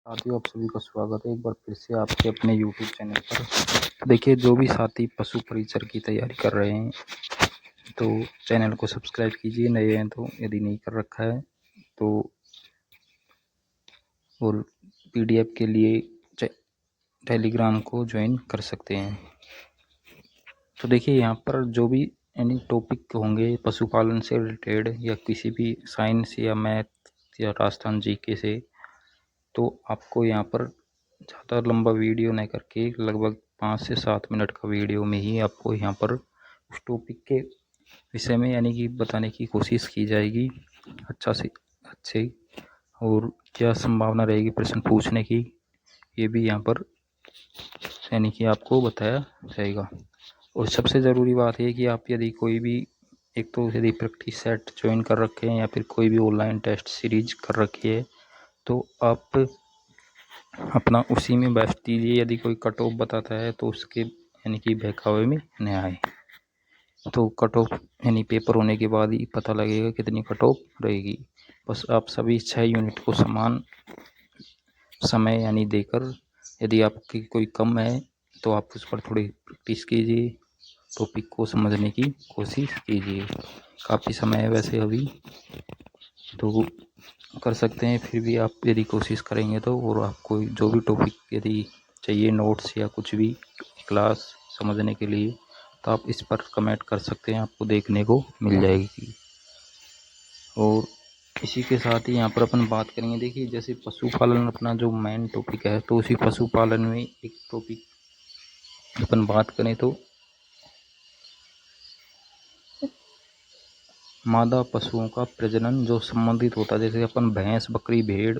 साथियों, आप सभी का स्वागत है एक बार फिर से आपके अपने YouTube चैनल पर। तो देखिए, जो भी साथी पशु परिचर की तैयारी कर रहे हैं तो चैनल को सब्सक्राइब कीजिए, नए हैं तो यदि नहीं कर रखा है तो। और PDF के लिए टेलीग्राम को ज्वाइन कर सकते हैं। तो देखिए, यहाँ पर जो भी यानी टॉपिक होंगे पशुपालन से रिलेटेड या किसी भी साइंस या मैथ या राजस्थान जीके से, तो आपको यहाँ पर ज़्यादा लंबा वीडियो नहीं करके लगभग 5 से 7 मिनट का वीडियो में ही आपको यहाँ पर उस टॉपिक के विषय में यानी कि बताने की कोशिश की जाएगी अच्छा से अच्छे। और क्या संभावना रहेगी प्रश्न पूछने की, ये भी यहाँ पर यानी कि आपको बताया जाएगा। और सबसे ज़रूरी बात है कि आप यदि कोई भी एक तो यदि प्रैक्टिस सेट ज्वाइन कर रखे हैं या फिर कोई भी ऑनलाइन टेस्ट सीरीज कर रखी है तो आप अपना उसी में बेस्ट दीजिए। यदि कोई कट ऑफ बताता है तो उसके यानी कि बहकावे में न आए। तो कट ऑफ यानी पेपर होने के बाद ही पता लगेगा कितनी कट ऑफ रहेगी। बस आप सभी 6 यूनिट को समान समय यानी देकर, यदि आपकी कोई कम है तो आप उस पर थोड़ी प्रैक्टिस कीजिए, टॉपिक को समझने की कोशिश कीजिए। काफ़ी समय है वैसे अभी, तो कर सकते हैं। फिर भी आप यदि कोशिश करेंगे तो, और आपको जो भी टॉपिक यदि चाहिए नोट्स या कुछ भी क्लास समझने के लिए, तो आप इस पर कमेंट कर सकते हैं, आपको देखने को मिल जाएगी। और इसी के साथ ही यहाँ पर अपन बात करेंगे। देखिए, जैसे पशुपालन अपना जो मेन टॉपिक है, तो उसी पशुपालन में एक टॉपिक अपन बात करें तो मादा पशुओं का प्रजनन जो संबंधित होता है। जैसे अपन भैंस, बकरी, भेड़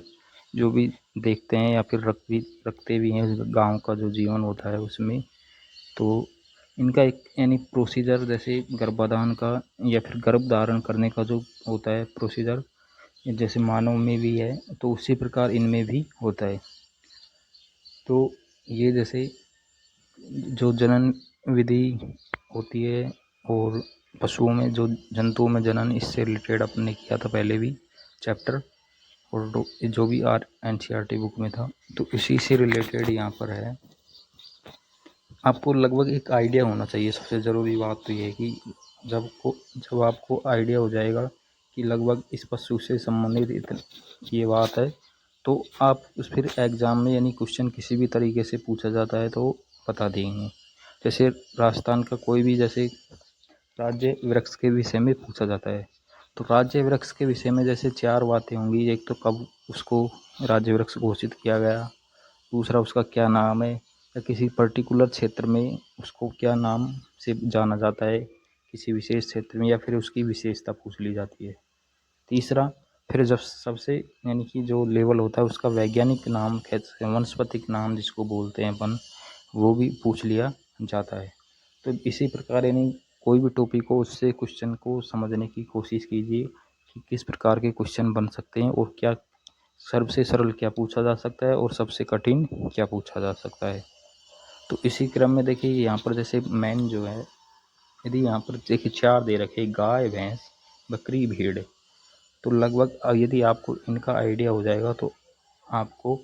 जो भी देखते हैं या फिर रखते भी हैं गांव का जो जीवन होता है उसमें, तो इनका एक यानी प्रोसीजर जैसे गर्भाधान का या फिर गर्भ धारण करने का जो होता है प्रोसीजर, जैसे मानव में भी है तो उसी प्रकार इनमें भी होता है। तो ये जैसे जो जनन विधि होती है और पशुओं में जो जंतुओं में जनन, इससे रिलेटेड अपने किया था पहले भी चैप्टर, और जो भी NCERT बुक में था, तो इसी से रिलेटेड यहाँ पर है। आपको लगभग एक आइडिया होना चाहिए। सबसे ज़रूरी बात तो ये है कि जब आपको आइडिया हो जाएगा कि लगभग इस पशु से संबंधित ये बात है, तो आप उस फिर एग्ज़ाम में यानी क्वेश्चन किसी भी तरीके से पूछा जाता है तो बता देंगे। जैसे राजस्थान का कोई भी जैसे राज्य वृक्ष के विषय में पूछा जाता है, तो राज्य वृक्ष के विषय में जैसे 4 बातें होंगी। एक तो कब उसको राज्य वृक्ष घोषित किया गया, दूसरा उसका क्या नाम है, या किसी पर्टिकुलर क्षेत्र में उसको क्या नाम से जाना जाता है किसी विशेष क्षेत्र में, या फिर उसकी विशेषता पूछ ली जाती है। तीसरा, फिर जब सबसे यानी कि जो लेवल होता है उसका वैज्ञानिक नाम, वनस्पतिक नाम जिसको बोलते हैं अपन, वो भी पूछ लिया जाता है। तो इसी प्रकार यानी कोई भी टॉपिक हो उससे क्वेश्चन को समझने की कोशिश कीजिए कि किस प्रकार के क्वेश्चन बन सकते हैं और क्या सबसे सरल क्या पूछा जा सकता है और सबसे कठिन क्या पूछा जा सकता है। तो इसी क्रम में देखिए, यहाँ पर जैसे मेन जो है, यदि यहाँ पर देखिए 4 दे रखे, गाय, भैंस, बकरी, भेड़, तो लगभग यदि आपको इनका आइडिया हो जाएगा तो आपको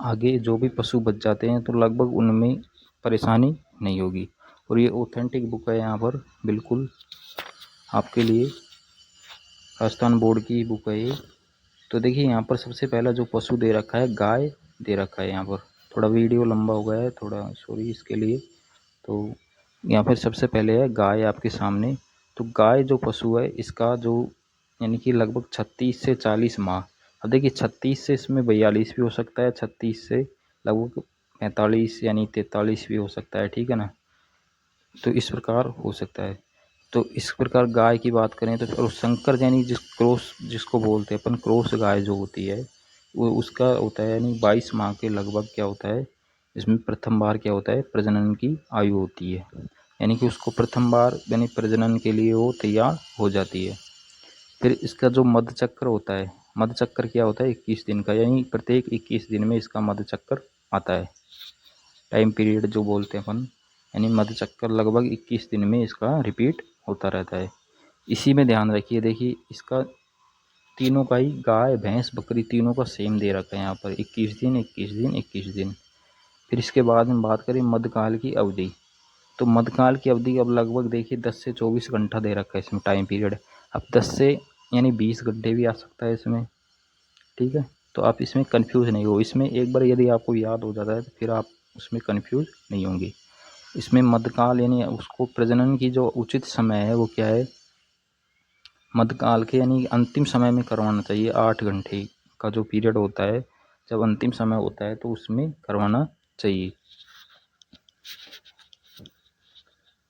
आगे जो भी पशु बच जाते हैं तो लगभग उनमें परेशानी नहीं होगी। और ये ऑथेंटिक बुक है, यहाँ पर बिल्कुल आपके लिए राजस्थान बोर्ड की बुक है ये। तो देखिए, यहाँ पर सबसे पहला जो पशु दे रखा है गाय दे रखा है। यहाँ पर थोड़ा वीडियो लंबा हो गया है, थोड़ा सॉरी इसके लिए। तो यहाँ पर सबसे पहले है गाय आपके सामने। तो गाय जो पशु है इसका जो यानी कि लगभग 36 से 40 माह, अब देखिए 36 से इसमें 42 भी हो सकता है, 36 से लगभग 45 यानी 43 भी हो सकता है, ठीक है ना। तो इस प्रकार हो सकता है। तो इस प्रकार गाय की बात करें तो फिर संकर यानी क्रॉस जिसको बोलते हैं अपन, क्रॉस गाय जो होती है वो उसका होता है यानी 22 माह के लगभग क्या होता है, इसमें प्रथम बार क्या होता है, प्रजनन की आयु होती है। यानी कि उसको प्रथम बार यानी प्रजनन के लिए वो तैयार हो जाती है। फिर इसका जो मध्य चक्र होता है, मध्य चक्र क्या होता है, 21 दिन का, यानी प्रत्येक 21 दिन में इसका मध्य चक्र आता है। टाइम पीरियड जो बोलते हैं अपन, यानी मध्य चक्कर लगभग 21 दिन में इसका रिपीट होता रहता है। इसी में ध्यान रखिए। देखिए, इसका तीनों का ही गाय भैंस बकरी तीनों का सेम दे रखा है यहाँ पर 21 दिन 21 दिन 21 दिन। फिर इसके बाद हम बात करें मध्यकाल की अवधि, तो मध्यकाल की अवधि अब लगभग देखिए 10 से 24 घंटा दे रखा है इसमें टाइम पीरियड। अब 10 से यानी 20 घंटे भी आ सकता है इसमें, ठीक है। तो आप इसमें कंफ्यूज नहीं हो, इसमें एक बार यदि आपको याद हो जाता है तो फिर आप उसमें कंफ्यूज नहीं होंगे। इसमें मध्यकाल यानी उसको प्रजनन की जो उचित समय है वो क्या है, मध्यकाल के यानी अंतिम समय में करवाना चाहिए। 8 घंटे का जो पीरियड होता है, जब अंतिम समय होता है तो उसमें करवाना चाहिए।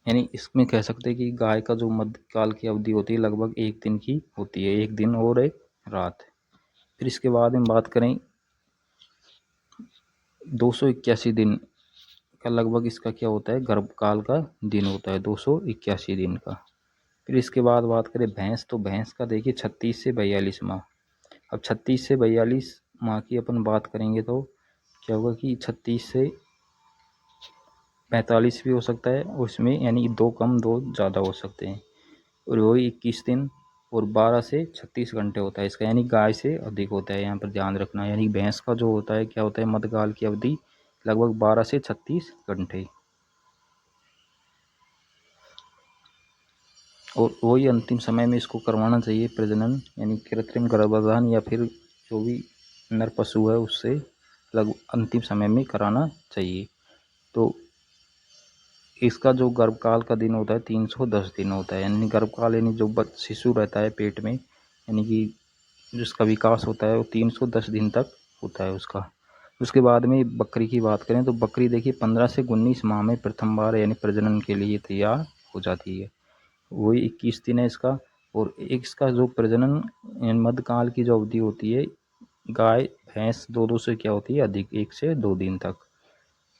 यानी इसमें कह सकते हैं कि गाय का जो मध्यकाल की अवधि होती है लगभग 1 दिन की होती है, 1 दिन और 1 रात। फिर इसके बाद हम बात करें 281 दिन का लगभग इसका क्या होता है, गर्भकाल का दिन होता है 281 दिन का। फिर इसके बाद बात करें भैंस, तो भैंस का देखिए 36 से 42 माह। अब 36 से 42 माह की अपन बात करेंगे तो क्या होगा कि 36 से 45 भी हो सकता है, और इसमें यानी 2 कम 2 ज़्यादा हो सकते हैं। और वही 21 दिन और 12 से 36 घंटे होता है इसका, यानी गाय से अधिक होता है, यहाँ पर ध्यान रखना। यानी भैंस का जो होता है क्या होता है, मध्यकाल की अवधि लगभग 12 से 36 घंटे। और वही अंतिम समय में इसको करवाना चाहिए प्रजनन, यानी कृत्रिम गर्भाधान या फिर जो भी नर पशु है उससे लगभग अंतिम समय में कराना चाहिए। तो इसका जो गर्भकाल का दिन होता है 310 दिन होता है, यानी गर्भकाल यानी जो शिशु रहता है पेट में, यानी कि जिसका विकास होता है वो 310 दिन तक होता है उसका। उसके बाद में बकरी की बात करें तो बकरी देखिए 15 से 19 माह में प्रथम बार यानी प्रजनन के लिए तैयार हो जाती है, वही 21 दिन है इसका। और एक इसका जो प्रजनन मध्यकाल की जो अवधि होती है गाय भैंस दो से क्या होती है अधिक, 1 से 2 दिन तक,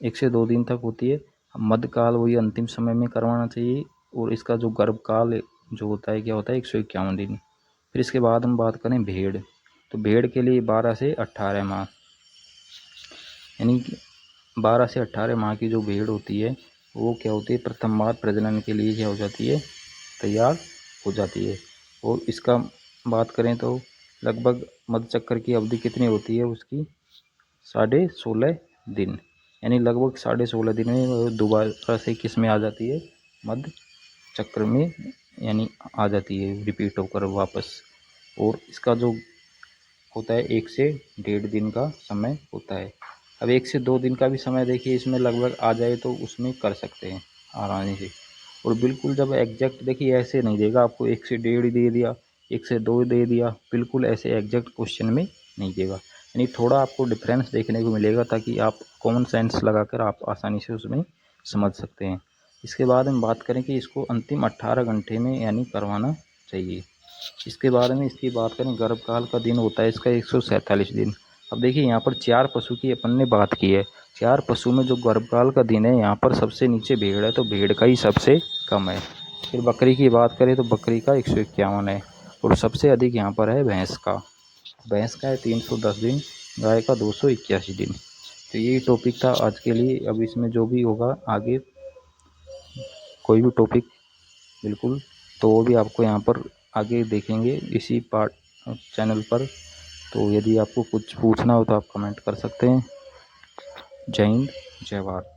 1 से 2 दिन तक होती है। मध्यकाल वही अंतिम समय में करवाना चाहिए। और इसका जो गर्भकाल जो होता है क्या होता है 151 दिन। फिर इसके बाद हम बात करें भेड़, तो भेड़ के लिए 12 से 18 माह, यानी 12 से 18 माह की जो भेड़ होती है वो क्या होती है प्रथम बार प्रजनन के लिए क्या हो जाती है, तैयार हो जाती है। और इसका बात करें तो लगभग मध्यचक्र की अवधि कितनी होती है उसकी, 16.5 दिन, यानी लगभग 16.5 दिन में वो दोबारा से किस में आ जाती है, मध्य चक्र में, यानी आ जाती है रिपीट होकर वापस। और इसका जो होता है 1 से 1.5 दिन का समय होता है। अब 1 से 2 दिन का भी समय देखिए इसमें लगभग आ जाए तो उसमें कर सकते हैं आसानी से। और बिल्कुल जब एग्जैक्ट देखिए ऐसे नहीं देगा आपको 1 से 1.5 दे दिया, 1 से 2 दे दिया, बिल्कुल ऐसे एग्जैक्ट क्वेश्चन में नहीं देगा, यानी थोड़ा आपको डिफरेंस देखने को मिलेगा ताकि आप कॉमन सेंस लगाकर आप आसानी से उसमें समझ सकते हैं। इसके बाद हम बात करें कि इसको अंतिम 18 घंटे में यानी करवाना चाहिए। इसके बाद में इसकी बात करें गर्भकाल का दिन होता है इसका 147 दिन। अब देखिए यहाँ पर 4 पशु की अपन ने बात की है, 4 पशु में जो गर्भकाल का दिन है यहाँ पर सबसे नीचे भेड़ है तो भेड़ का ही सबसे कम है। फिर बकरी की बात करें तो बकरी का 151 है, और सबसे अधिक यहाँ पर है भैंस का, भैंस का है 310 दिन, गाय का 281 दिन। तो यही टॉपिक था आज के लिए। अब इसमें जो भी होगा आगे कोई भी टॉपिक बिल्कुल तो वो भी आपको यहाँ पर आगे देखेंगे इसी पार्ट चैनल पर। तो यदि आपको कुछ पूछना हो तो आप कमेंट कर सकते हैं। जय हिंद, जय भारत।